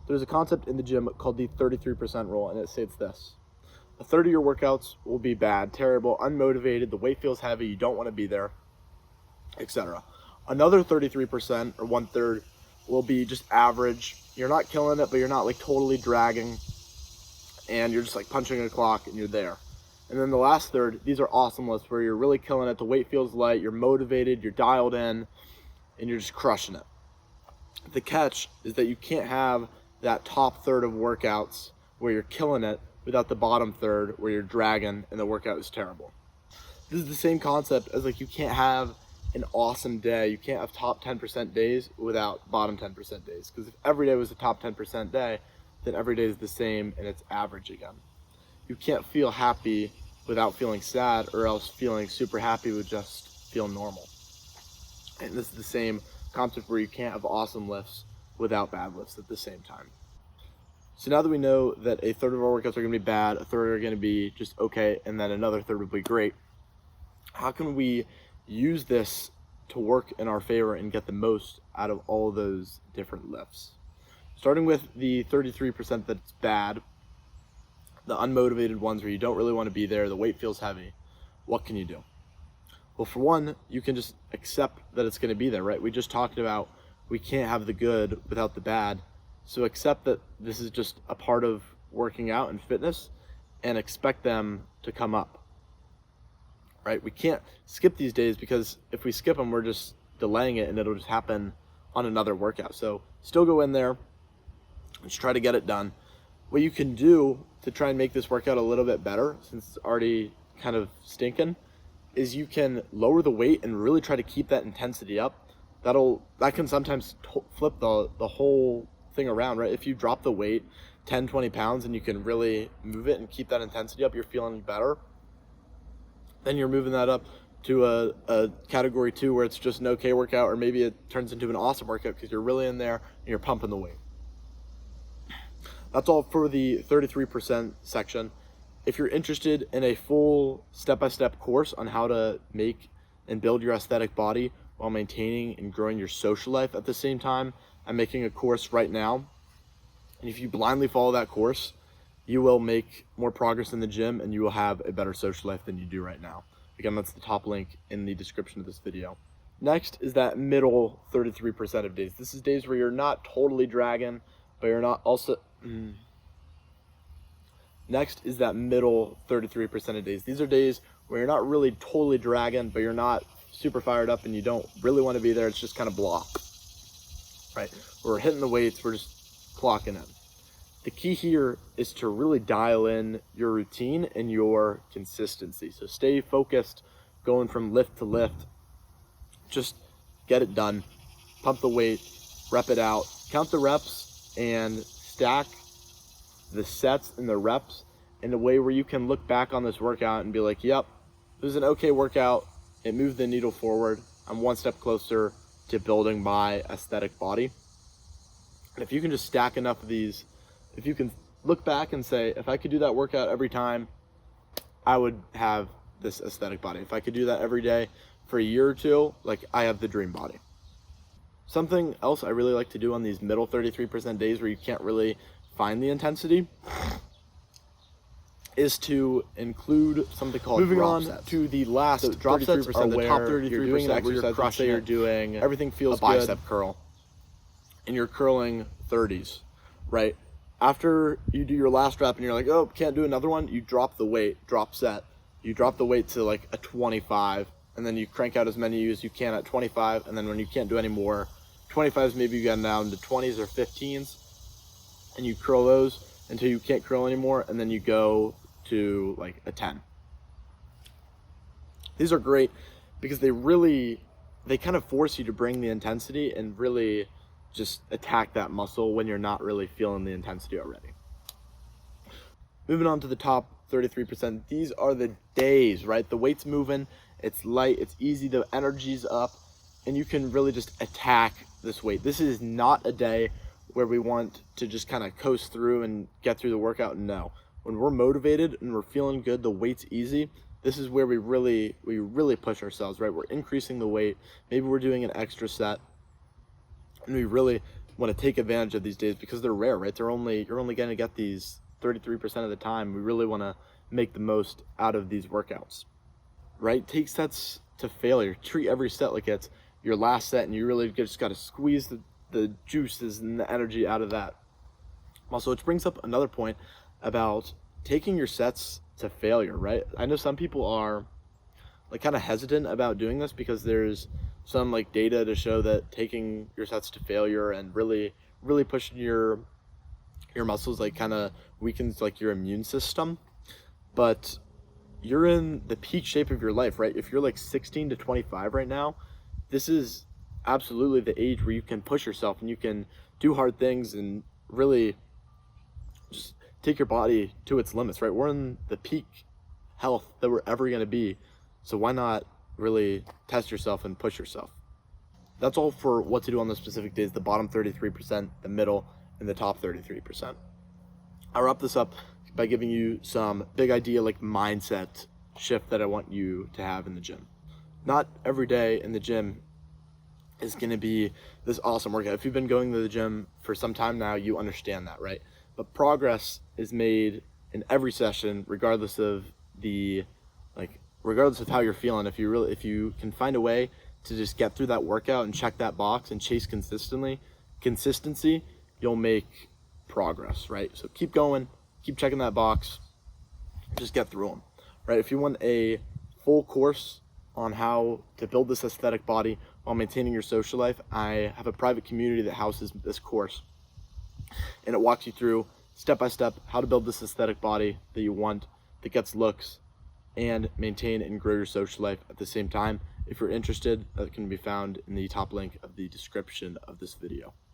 There's a concept in the gym called the 33% rule, and it states this. A third of your workouts will be bad, terrible, unmotivated, the weight feels heavy, you don't want to be there, etc. Another 33%, or one third, will be just average. You're not killing it, but you're not like totally dragging, and you're just like punching a clock and you're there. And then the last third, these are awesome lifts where you're really killing it, the weight feels light, you're motivated, you're dialed in, and you're just crushing it. The catch is that you can't have that top third of workouts where you're killing it without the bottom third where you're dragging and the workout is terrible. This is the same concept as like you can't have an awesome day. You can't have top 10% days without bottom 10% days. Because if every day was a top 10% day, then every day is the same and it's average again. You can't feel happy without feeling sad, or else feeling super happy would just feel normal. And this is the same concept where you can't have awesome lifts without bad lifts at the same time. So now that we know that a third of our workouts are going to be bad, a third are going to be just okay, and then another third will be great, how can we use this to work in our favor and get the most out of all those different lifts? Starting with the 33% that's bad, the unmotivated ones where you don't really want to be there, the weight feels heavy, what can you do? Well, for one, you can just accept that it's going to be there, right? We just talked about we can't have the good without the bad. So accept that this is just a part of working out and fitness, and expect them to come up, right? We can't skip these days, because if we skip them, we're just delaying it and it'll just happen on another workout. So still go in there, just try to get it done. What you can do to try and make this workout a little bit better, since it's already kind of stinking, is you can lower the weight and really try to keep that intensity up. That can sometimes flip the whole thing around, right? If you drop the weight 10, 20 pounds and you can really move it and keep that intensity up, you're feeling better. Then you're moving that up to a category 2 where it's just an okay workout, or maybe it turns into an awesome workout because you're really in there and you're pumping the weight. That's all for the 33% section. If you're interested in a full step-by-step course on how to make and build your aesthetic body while maintaining and growing your social life at the same time, I'm making a course right now. And if you blindly follow that course, you will make more progress in the gym and you will have a better social life than you do right now. Again, that's the top link in the description of this video. Next is that middle 33% of days. This is days where you're not totally dragging, but you're not also... Next is that middle 33% of days. These are days where you're not really totally dragging, but you're not super fired up and you don't really want to be there. It's just kind of blah, right? We're hitting the weights, we're just clocking in. The key here is to really dial in your routine and your consistency. So stay focused, going from lift to lift. Just get it done. Pump the weight, rep it out, count the reps, and stack the sets and the reps in a way where you can look back on this workout and be like, yep, it was an okay workout. It moved the needle forward. I'm one step closer to building my aesthetic body. And if you can just stack enough of these, if you can look back and say, if I could do that workout every time, I would have this aesthetic body. If I could do that every day for a year or two, like, I have the dream body. Something else I really like to do on these middle 33% days where you can't really find the intensity is to include something called Moving drop on sets. to the last So drop sets are the where top you're doing 33% an where exercise, you're crushing you're it. doing Everything feels a bicep good. curl, and you're curling 30s, right? After you do your last rep and you're like, oh, can't do another one, you drop the weight, drop set. You drop the weight to like a 25, and then you crank out as many as you can at 25, and then when you can't do any more, 25s, maybe you get down to 20s or 15s, and you curl those until you can't curl anymore, and then you go to like a 10. These are great because they kind of force you to bring the intensity and really just attack that muscle when you're not really feeling the intensity already. Moving on to the top 33%, these are the days, right? The weight's moving, it's light, it's easy, the energy's up, and you can really just attack this weight. This is not a day where we want to just kind of coast through and get through the workout. No. When we're motivated and we're feeling good, the weight's easy, this is where we really push ourselves, right? We're increasing the weight. Maybe we're doing an extra set, and we really want to take advantage of these days because they're rare, right? You're only going to get these 33% of the time. We really want to make the most out of these workouts, right? Take sets to failure. Treat every set like it's your last set, and you really just got to squeeze the juices and the energy out of that. Also, which brings up another point about taking your sets to failure, right? I know some people are like kind of hesitant about doing this because there's some like data to show that taking your sets to failure and really pushing your muscles like kind of weakens like your immune system. But you're in the peak shape of your life, right? If you're like 16 to 25 right now, this is absolutely the age where you can push yourself and you can do hard things and really just take your body to its limits, right? We're in the peak health that we're ever going to be. So why not really test yourself and push yourself? That's all for what to do on the specific days, the bottom 33%, the middle, and the top 33%. I'll wrap this up by giving you some big idea like mindset shift that I want you to have in the gym. Not every day in the gym is going to be this awesome workout. If you've been going to the gym for some time now, you understand that, right? But progress is made in every session, regardless of how you're feeling. If you can find a way to just get through that workout and check that box and chase consistency, you'll make progress, right? So keep going, keep checking that box, just get through them, right? If you want a full course on how to build this aesthetic body while maintaining your social life, I have a private community that houses this course, and it walks you through step by step how to build this aesthetic body that you want, that gets looks, and maintain and grow your social life at the same time. If you're interested, that can be found in the top link of the description of this video.